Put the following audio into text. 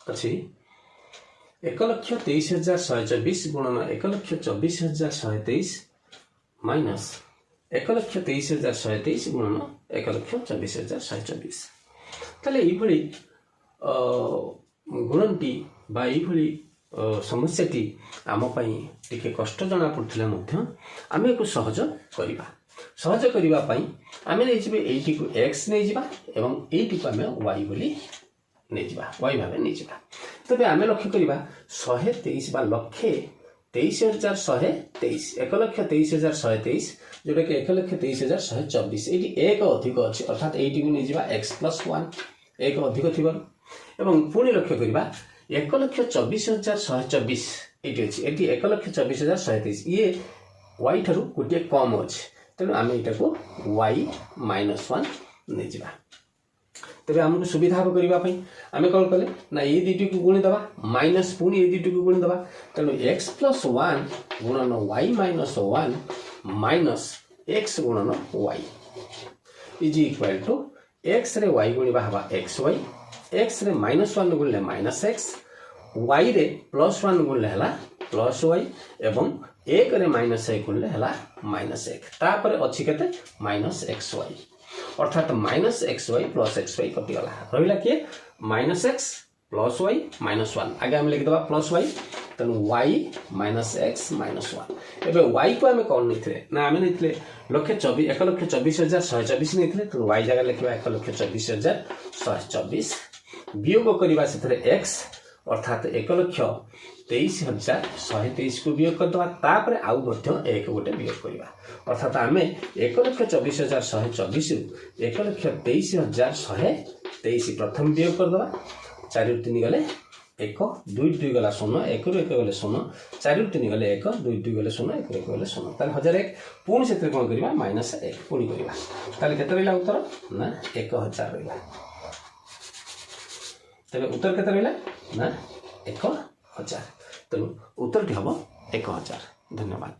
अच्छी 1,23,124 गुणन 1,24,123 माइनस 1,23,123 गुणन 1,24,124 ताले ये गुणनटी बा ये समस्या टी आम टिके कष्ट जना पड़ता आम एक सहज करवा सहज करने आम नहीं एटी को एक्स नहीं जा एवं एटी को आम वाई बोली नहीं जा वाई भाव नहीं जा तेज आम लक्ष्य करवा 123 बा लक्षे 23,123 1,23,123 जोटा कि 1,23,124 ये एक अधिक अच्छे अर्थात एटी को नहीं जा x+1 एक अधिक थी एवं पुणी लक्ष्य करवा 1,24,124 ये अच्छी ये 1,24,123 ये वाई ठारू गोटे कम अच्छे तेणु आम यहाँ को वाई -1 नहीं जा तेज आमको सुविधा हम करने आम कौन कले ना ये दुटी को गुणीदे माइनस पुणी ये दुटी को गुणीदे तेणु x+1 गुणन y -1 माइनस x गुणन y is equal to x रे y गुणा हवा xy x रे -1 गुणले -x y रे +1 गुणले हला +y एवं 1 रे -1 गुणले हला -1 तापर अछि केते -xy अर्थात -xy + xy कटिगला रहिला के -x + y -1 आगे हम लिख दबा +y तेणु y -x -1 एबे y को आम कौन नहीं ना आम नहीं 1,24,124 नहीं तेणु y जगह लिखा 1,24,124 वियोग करवा से x अर्थात 1,23,123 को वियोग करदे तापर आउ एक गोटे वियोग करवा अर्थात आम 1,24,124 1,23,123 प्रथम वियोग करदे 4 ରୁ 3 गले 1 2 2 गला 0 1 ରୁ 1 गले 0 4 ରୁ 3 गले 1 2 2 गले 0 1 ରୁ 1 गले 0 ताले 1001 पुणी से कौन करवा -1 पुणी करवा ताले केते रहिला उत्तर ना 1000 रहिला तेरे उत्तर केते रहिला ना 1000 तेणु उत्तर टी हम 1000 धन्यवाद।